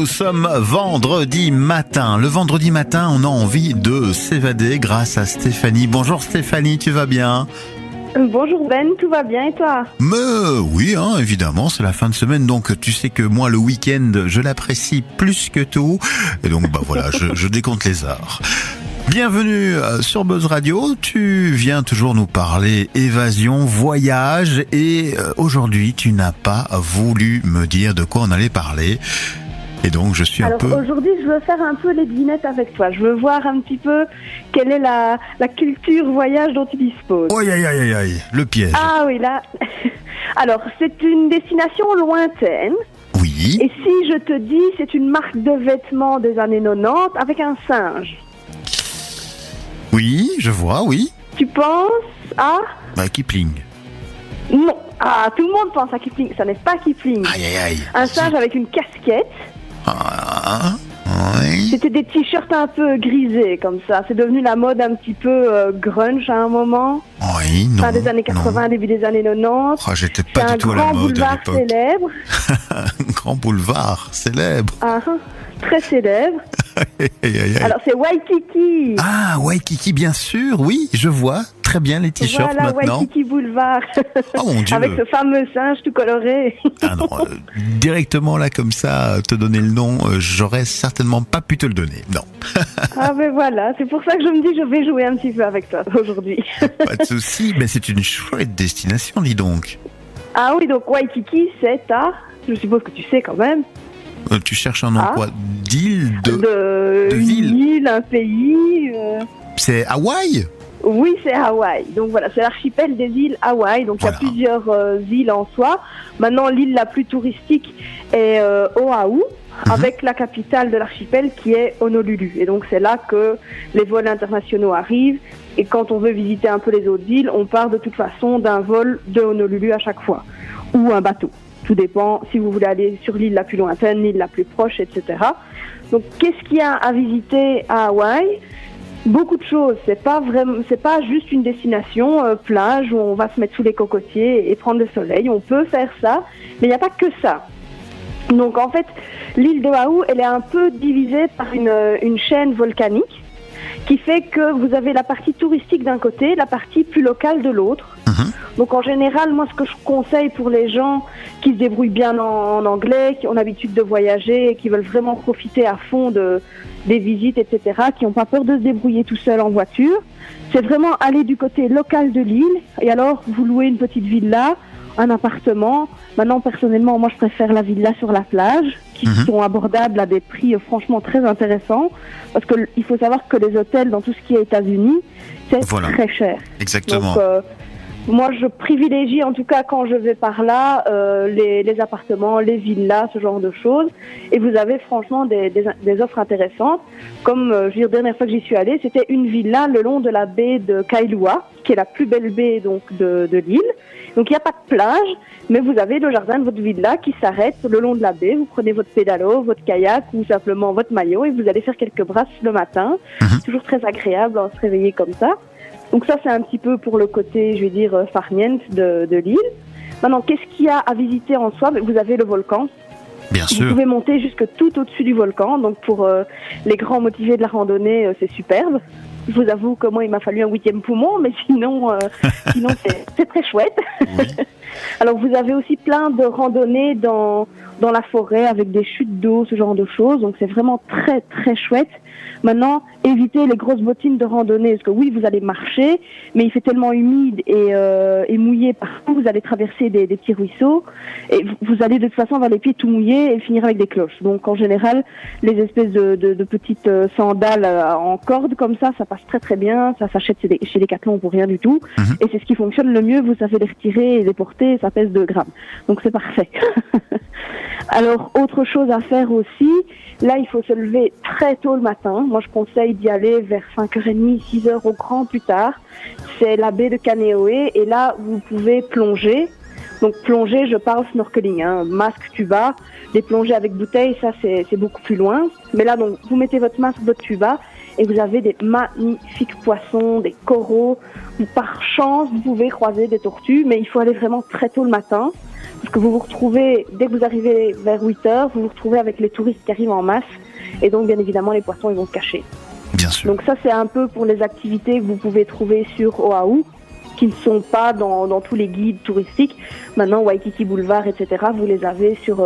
Nous sommes vendredi matin. Le vendredi matin, on a envie de s'évader grâce à Stéphanie. Bonjour Stéphanie, tu vas bien ? Bonjour Ben, tout va bien et toi ? Mais oui, évidemment, c'est la fin de semaine, donc tu sais que moi, le week-end, je l'apprécie plus que tout. Et donc, voilà, je décompte les heures. Bienvenue sur Buzz Radio, tu viens toujours nous parler évasion, voyage et aujourd'hui tu n'as pas voulu me dire de quoi on allait parler et donc je suis Aujourd'hui je veux faire un peu les devinettes avec toi, je veux voir un petit peu quelle est la culture voyage dont tu disposes. Aïe, le piège. Ah oui là, alors c'est une destination lointaine. Oui. Et si je te dis c'est une marque de vêtements des années 90 avec un singe. Oui, je vois, oui. Tu penses à... Kipling. Non. Ah, tout le monde pense à Kipling. Ça n'est pas Kipling. Aïe. Un singe avec une casquette. Oui. C'était des t-shirts un peu grisés comme ça. C'est devenu la mode un petit peu grunge à un moment. Oui, non. Fin des années 80, début des années 90. J'étais pas du tout à la mode à l'époque. C'est un grand boulevard célèbre. Un grand boulevard célèbre. Très célèbre. Alors c'est Waikiki. Ah, Waikiki, bien sûr, oui, je vois très bien les t-shirts voilà, maintenant. Waikiki Boulevard. Oh mon Dieu. Avec ce fameux singe tout coloré. Ah non, directement là comme ça, te donner le nom, j'aurais certainement pas pu te le donner, non. Ah ben voilà, c'est pour ça que je me dis je vais jouer un petit peu avec toi aujourd'hui. Pas de souci, mais c'est une chouette destination, dis donc. Ah oui, donc Waikiki, c'est je suppose que tu sais quand même. Tu cherches un nom quoi ? D'île, de ville. Une île, un pays. C'est Hawaï ? Oui, c'est Hawaï. Donc voilà, c'est l'archipel des îles Hawaï. Donc voilà. Il y a plusieurs îles en soi. Maintenant, l'île la plus touristique est Oahu, avec la capitale de l'archipel qui est Honolulu. Et donc c'est là que les vols internationaux arrivent. Et quand on veut visiter un peu les autres îles, on part de toute façon d'un vol de Honolulu à chaque fois, ou un bateau. Tout dépend si vous voulez aller sur l'île la plus lointaine, l'île la plus proche, etc. Donc, qu'est-ce qu'il y a à visiter à Hawaï ? Beaucoup de choses. C'est pas juste une destination plage où on va se mettre sous les cocotiers et prendre le soleil. On peut faire ça, mais il n'y a pas que ça. Donc, en fait, l'île d'Oahu, elle est un peu divisée par une chaîne volcanique qui fait que vous avez la partie touristique d'un côté, la partie plus locale de l'autre. Donc en général, moi ce que je conseille pour les gens qui se débrouillent bien en anglais, qui ont l'habitude de voyager, qui veulent vraiment profiter à fond des visites, etc., qui n'ont pas peur de se débrouiller tout seul en voiture, c'est vraiment aller du côté local de l'île et alors vous louez une petite villa, un appartement. Maintenant personnellement, moi je préfère la villa sur la plage, qui sont abordables à des prix franchement très intéressants, parce qu'il faut savoir que les hôtels dans tout ce qui est États-Unis, c'est très cher. Exactement. Donc, moi, je privilégie, en tout cas, quand je vais par là, les appartements, les villas, ce genre de choses. Et vous avez franchement des offres intéressantes. Comme, dernière fois que j'y suis allée, c'était une villa le long de la baie de Kailua, qui est la plus belle baie donc de l'île. Donc, il n'y a pas de plage, mais vous avez le jardin de votre villa qui s'arrête le long de la baie. Vous prenez votre pédalo, votre kayak ou simplement votre maillot et vous allez faire quelques brasses le matin. C'est toujours très agréable de se réveiller comme ça. Donc ça, c'est un petit peu pour le côté, farniente de l'île. Maintenant, qu'est-ce qu'il y a à visiter en soi ? Vous avez le volcan. Bien sûr. Vous pouvez monter jusque tout au-dessus du volcan. Donc pour les grands motivés de la randonnée, c'est superbe. Je vous avoue que moi, il m'a fallu un 8e poumon, mais sinon c'est très chouette. Oui. Alors vous avez aussi plein de randonnées dans la forêt avec des chutes d'eau, ce genre de choses. Donc c'est vraiment très très chouette. Maintenant, évitez les grosses bottines de randonnée, parce que oui, vous allez marcher, mais il fait tellement humide et mouillé partout, vous allez traverser des petits ruisseaux, et vous allez de toute façon avoir les pieds tout mouillés et finir avec des cloches. Donc en général, les espèces de petites sandales en corde comme ça passe très très bien, ça s'achète chez Decathlon pour rien du tout, et c'est ce qui fonctionne le mieux, vous savez les retirer et les porter, ça pèse 2 grammes. Donc c'est parfait. Alors, autre chose à faire aussi, là, il faut se lever très tôt le matin. Moi, je conseille d'y aller vers 5h30, 6h au grand plus tard. C'est la baie de Kaneohe et là, vous pouvez plonger. Donc, plonger, je parle snorkeling, masque, tuba. Les plongées avec bouteille, ça, c'est beaucoup plus loin. Mais là, donc, vous mettez votre masque, votre tuba et vous avez des magnifiques poissons, des coraux. Par chance, vous pouvez croiser des tortues, mais il faut aller vraiment très tôt le matin. parce que vous vous retrouvez, dès que vous arrivez vers 8h, vous vous retrouvez avec les touristes qui arrivent en masse, et donc bien évidemment les poissons ils vont se cacher. Bien sûr. Donc ça c'est un peu pour les activités que vous pouvez trouver sur Oahu, qui ne sont pas dans tous les guides touristiques. Maintenant, Waikiki Boulevard, etc., vous les avez sur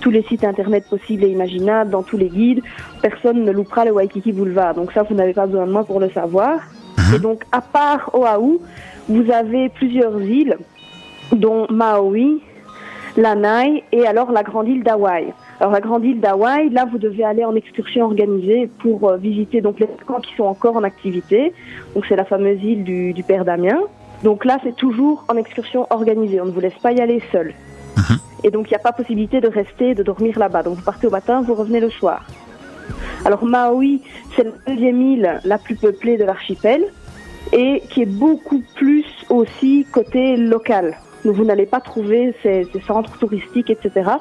tous les sites internet possibles et imaginables, dans tous les guides. Personne ne loupera le Waikiki Boulevard. Donc ça, vous n'avez pas besoin de moi pour le savoir. Et donc, à part Oahu, vous avez plusieurs îles, dont Maui, Lanai et alors la grande île d'Hawaï. Alors la grande île d'Hawaï, là vous devez aller en excursion organisée pour visiter donc les volcans qui sont encore en activité. Donc c'est la fameuse île du Père Damien. Donc là, c'est toujours en excursion organisée. On ne vous laisse pas y aller seul. Et donc, il n'y a pas possibilité de rester, de dormir là-bas. Donc, vous partez au matin, vous revenez le soir. Alors, Maui, c'est la deuxième île la plus peuplée de l'archipel et qui est beaucoup plus aussi côté local. Donc, vous n'allez pas trouver ces centres touristiques, etc.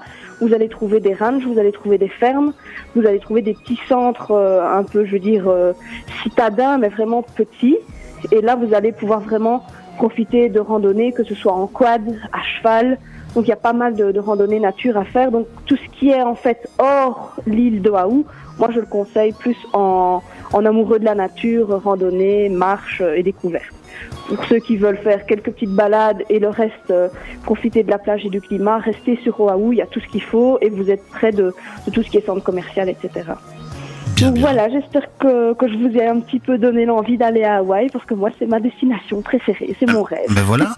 Vous allez trouver des ranchs, vous allez trouver des fermes, vous allez trouver des petits centres un peu, je veux dire, citadins, mais vraiment petits. Et là, vous allez pouvoir vraiment profiter de randonnées, que ce soit en quad, à cheval. Donc il y a pas mal de randonnées nature à faire. Donc tout ce qui est en fait hors l'île d'Oahu, moi je le conseille plus en amoureux de la nature, randonnée, marche et découverte. Pour ceux qui veulent faire quelques petites balades et le reste, profiter de la plage et du climat, restez sur Oahu, il y a tout ce qu'il faut et vous êtes près de tout ce qui est centre commercial, etc. Donc voilà, j'espère que je vous ai un petit peu donné l'envie d'aller à Hawaï, parce que moi, c'est ma destination préférée, c'est mon rêve. Ben voilà,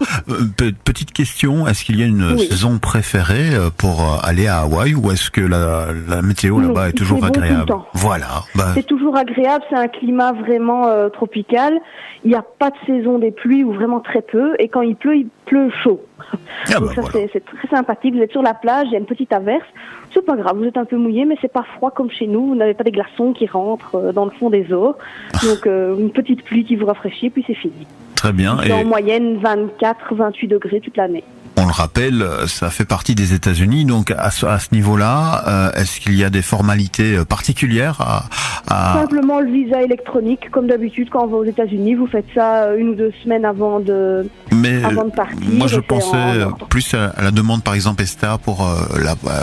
petite question, est-ce qu'il y a une saison préférée pour aller à Hawaï, ou est-ce que la météo là-bas est toujours agréable? Tout le temps. Voilà. C'est toujours agréable, c'est un climat vraiment tropical. Il n'y a pas de saison des pluies, ou vraiment très peu, et quand il pleut chaud. Donc ça, voilà. C'est très sympathique, vous êtes sur la plage, il y a une petite averse, c'est pas grave, vous êtes un peu mouillé, mais c'est pas froid comme chez nous, vous n'avez pas des glaçons qui rentrent dans le fond des eaux, donc une petite pluie qui vous rafraîchit, puis c'est fini. Très bien. C'est en moyenne 24-28 degrés toute l'année. On le rappelle, ça fait partie des États-Unis, donc à ce niveau-là, est-ce qu'il y a des formalités particulières à... Simplement le visa électronique, comme d'habitude quand on va aux États-Unis, vous faites ça 1 ou 2 semaines avant de partir. Moi je pensais plus à la demande par exemple ESTA pour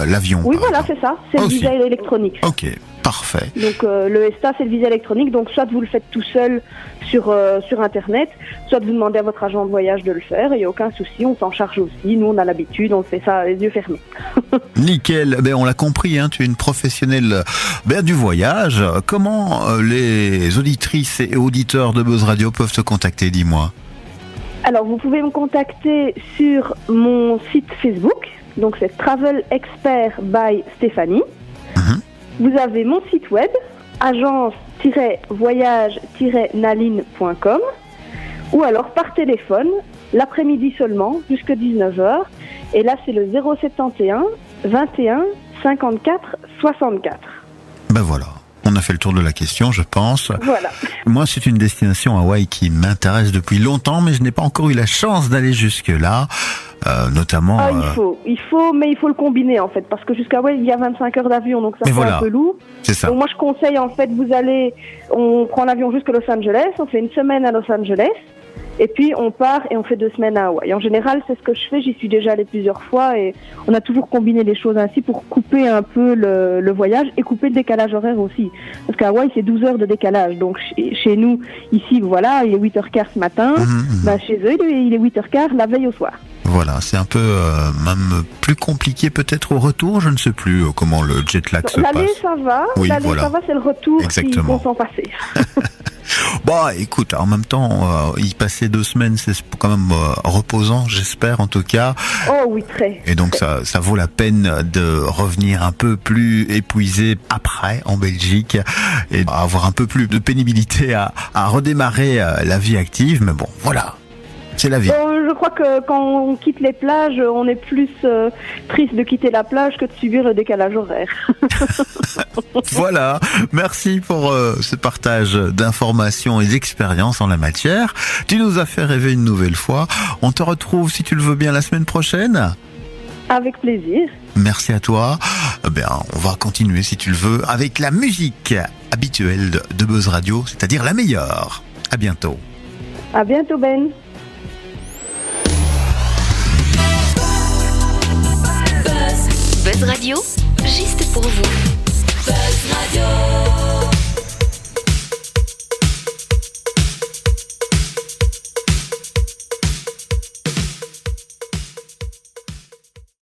l'avion. Oui voilà, c'est ça, c'est le visa électronique. Ok, parfait. Donc le ESTA c'est le visa électronique, donc soit vous le faites tout seul sur internet, soit vous demandez à votre agent de voyage de le faire, il n'y a aucun souci, on s'en charge aussi, nous on a l'habitude, on fait ça les yeux fermés. Nickel, on l'a compris, tu es une professionnelle du voyage. Comment les auditrices et auditeurs de Buzz Radio peuvent te contacter, dis-moi? Alors vous pouvez me contacter sur mon site Facebook, donc c'est Travel Expert by Stéphanie. Vous avez mon site web, agence-voyage-naline.com, ou alors par téléphone, l'après-midi seulement, jusqu'à 19h, et là c'est le 071 21 54 64. Voilà. On a fait le tour de la question, je pense. Voilà. Moi, c'est une destination Hawaï qui m'intéresse depuis longtemps, mais je n'ai pas encore eu la chance d'aller jusque-là, notamment... Il faut, mais il faut le combiner, en fait, parce que jusqu'à Hawaï, il y a 25 heures d'avion, donc ça fait un peu lourd. C'est ça. Donc moi, je conseille, en fait, on prend l'avion jusqu'à Los Angeles, on fait 1 semaine à Los Angeles, et puis on part et on fait 2 semaines à Hawaï. En général, c'est ce que je fais, j'y suis déjà allée plusieurs fois, et on a toujours combiné les choses ainsi pour couper un peu le voyage et couper le décalage horaire aussi. Parce qu'à Hawaï, c'est 12 heures de décalage. Donc chez nous, ici, voilà, il est 8h15 ce matin. Chez eux, il est 8h15 la veille au soir. Voilà, c'est un peu même plus compliqué peut-être au retour, je ne sais plus comment le jet lag se passe. L'aller, ça va. Oui, ça va, c'est le retour qu'il faut s'en passer. Écoute, en même temps, y passer 2 semaines, c'est quand même reposant, j'espère en tout cas. Oh oui, très. Et donc ça vaut la peine de revenir un peu plus épuisé après en Belgique et avoir un peu plus de pénibilité à redémarrer la vie active. Mais bon, voilà. C'est la vie. Je crois que quand on quitte les plages, on est plus triste de quitter la plage que de subir le décalage horaire. Voilà, merci pour ce partage d'informations et d'expériences en la matière. Tu nous as fait rêver une nouvelle fois. On te retrouve, si tu le veux bien, la semaine prochaine. Avec plaisir. Merci à toi. On va continuer, si tu le veux, avec la musique habituelle de Buzz Radio, c'est-à-dire la meilleure. À bientôt. À bientôt, Ben. Buzz Radio, juste pour vous. Buzz Radio.